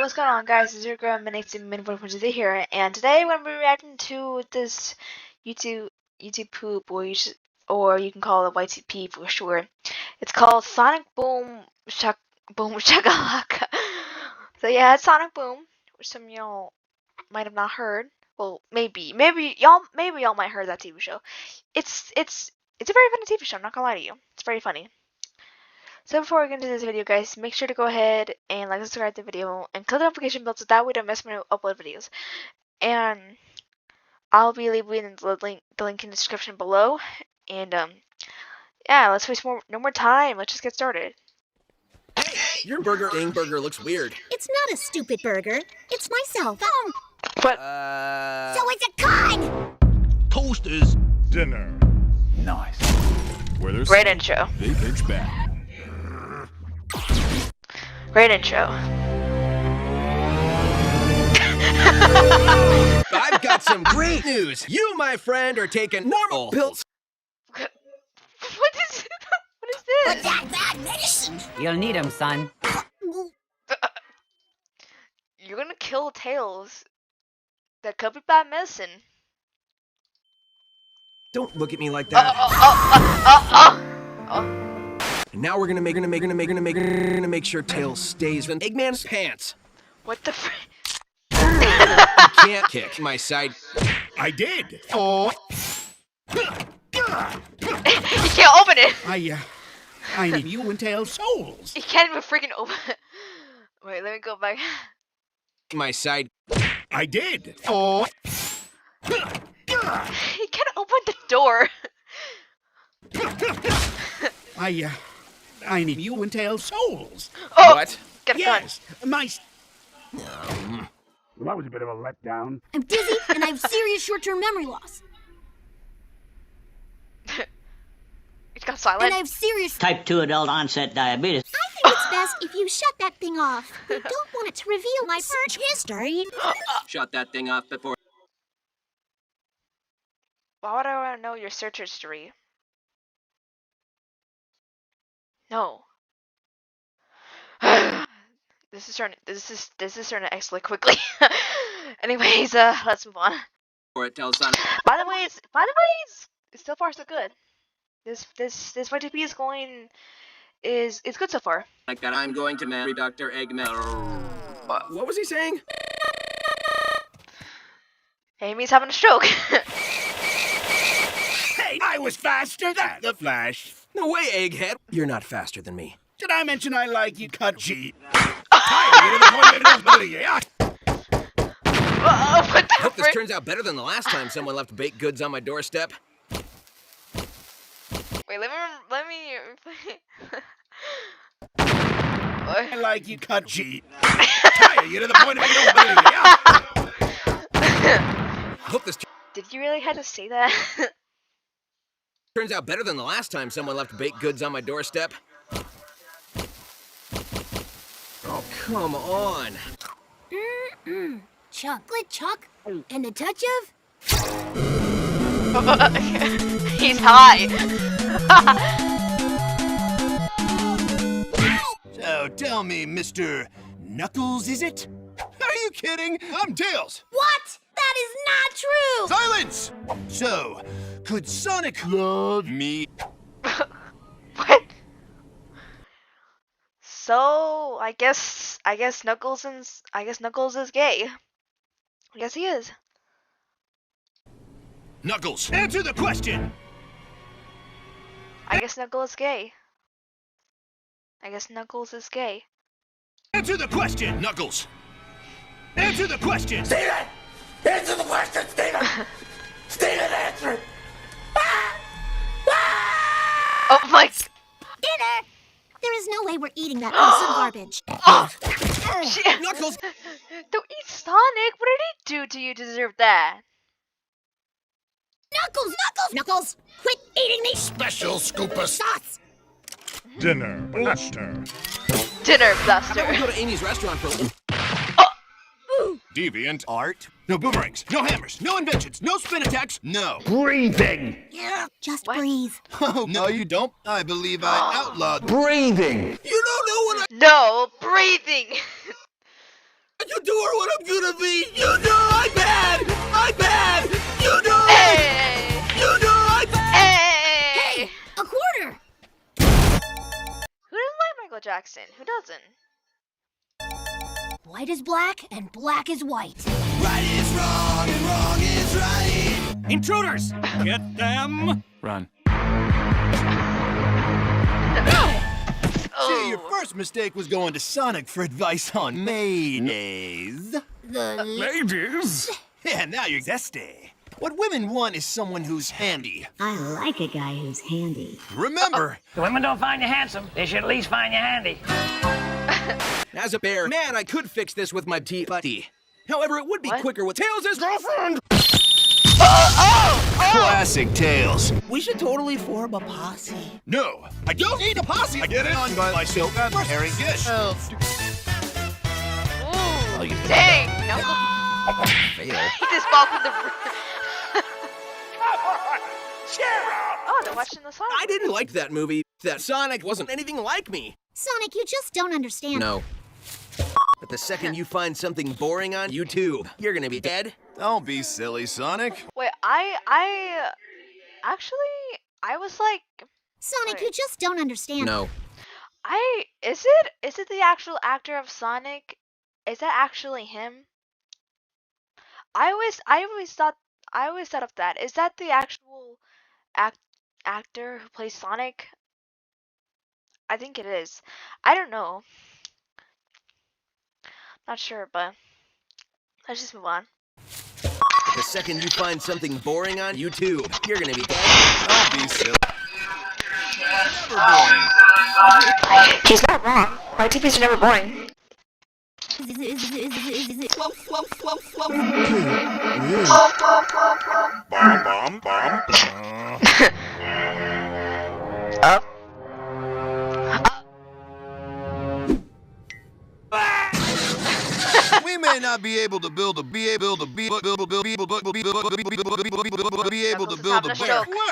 what's going on, guys? It's your girl Min1.0 here, and today we're going to be reacting to this YouTube poop, or you can call it YTP for sure. It's called Sonic Boom Shakalaka. So yeah, it's Sonic Boom, which some of y'all might have not heard. Well, maybe y'all might heard that TV show. It's a very funny TV show. I'm not gonna lie to you. It's very funny. So before we get into this video, guys, make sure to go ahead and like and subscribe to the video and click the notification bell so that way you don't miss when I upload videos. And I'll be leaving the link in the description below. And yeah, let's waste no more time. Let's just get started. Your burger looks weird. It's not a stupid burger. It's myself. But So it's a cod! Toasters dinner. Nice. Where there's great intro. they pitch back. Great intro. I've got some great news. You, my friend, are taking normal pills. What is this? But that bad medicine! You'll need them, son. You're gonna kill Tails. That could be bad medicine. Don't look at me like that. And now we're gonna make sure Tails stays in Eggman's pants. What the frick? You can't kick my side. I did. Oh. You can't open it. I need you and Tails souls. You can't even freaking open it. Wait, let me go back. My side. I did. Oh. You can't open the door. I need you and Tails souls. Oh, What? get it Yes, my. Well, that was a bit of a letdown. I'm dizzy and I have serious short-term memory loss. It got silent. And I have serious... Type 2 adult onset diabetes. I think it's best if you shut that thing off. I don't want it to reveal my search history. Shut that thing off before. Why would I want to know your search history? No. This is starting to escalate quickly. Anyways, let's move on. Or it tells Sonic. By the way, it's so far so good. This YTP is good so far. Like that, I'm going to marry Dr. Eggman. What was he saying? Amy's having a stroke. Hey, I was faster than the Flash. No way, Egghead. You're not faster than me. Did I mention I like you cut G? What the Hope this frick? turns out better than the last time someone left baked goods on my doorstep. Wait, let me. I like you cut G. Tire you to the point of Hope this Did you really have to say that? turns out better than the last time someone left baked goods on my doorstep. Oh, come on. Chocolate chalk and a touch of... He's high. So tell me, Mr. Knuckles, is it? Are you kidding? I'm Tails. What? That is not true! Silence! So, could Sonic love me? What? So I guess Knuckles is gay. I guess he is. Knuckles, answer the question! I guess Knuckles is gay. I guess Knuckles is gay. Answer the question, Knuckles! Answer the question! Steven! Answer the question, Steven! Steven, answer it! Oh my! Dinner! There is no way we're eating that piece of garbage. Oh, shit. Knuckles! Don't eat Sonic! What did he do to you to deserve that? Knuckles! Knuckles! Knuckles! Quit eating these Special scoop of shots! Dinner blaster. Dinner How blaster. about we go to Amy's restaurant for deviant art. No boomerangs, no hammers, no inventions, no spin attacks, no. Breathing! Yeah, just What? breathe. Oh, no, you don't. I believe I outlawed. Breathing! You don't know what No breathing. I'm gonna be. You know I'm bad. I'm bad. You know it. Hey! You know I'm bad. Hey! A quarter! Who doesn't like Michael Jackson? Who doesn't? White is black and black is white. Right is wrong and wrong is right. Intruders! Get them! Run. See, your Oh. first mistake was going to Sonic for advice on mayonnaise. The Ladies! Yeah, now you're zesty. What women want is someone who's handy. I like a guy who's handy. Remember, The women don't find you handsome. They should at least find you handy. As a bear, man, I could fix this with my buddy. However, it would be What? quicker with Tails' girlfriend. classic Tails. We should totally form a posse. No, I don't need a posse. I get it on by myself. Harry Gish. Ooh. Dang! No. Fail. He just fell from the roof. Oh, they're watching the song. I didn't like that movie. That Sonic wasn't anything like me. Sonic, you just don't understand. No. But the second you find something boring on YouTube, you're gonna be dead. Don't be silly, Sonic. Wait, actually, I was like, Sonic, you just don't understand. No. is it the actual actor of Sonic? Is that actually him? I always thought of that. Is that the actual actor who plays Sonic? I think it is. I don't know. Not sure, but let's just move on. The second you find something boring on YouTube, you're gonna be dead. Don't be silly. Never boring. He's not wrong. YTPs are never boring. Bomb, bomb, bomb. Up. We may not be able to build a bear.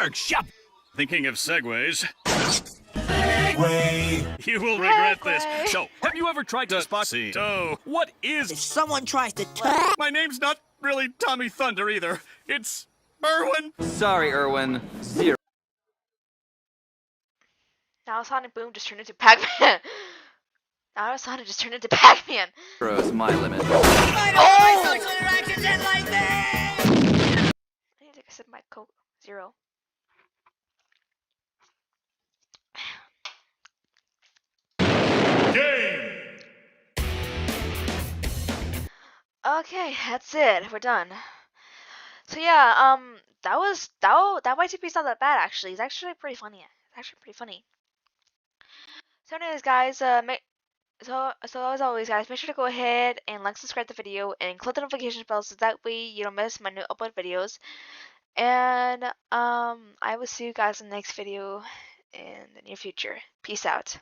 Work, shop. Thinking of segways. You will regret this. Segway. So, have you ever tried to spot see? So, what is... Someone tries to touch. My name's not really Tommy Thunder either. It's Erwin. Sorry, Erwin. Zero. Now Sonic Boom just turned into Pac-Man. Now Sonic just turned into Pac-Man. Is my limit. Oh! I need to take a sip of my Coke Zero. Game. Okay, that's it. We're done. So yeah, that YTP's not that bad actually. It's actually pretty funny. It's actually pretty funny. So anyways, guys, so as always, guys, make sure to go ahead and like, subscribe the video, and click the notification bell so that way you don't miss my new upload videos. And I will see you guys in the next video in the near future. Peace out.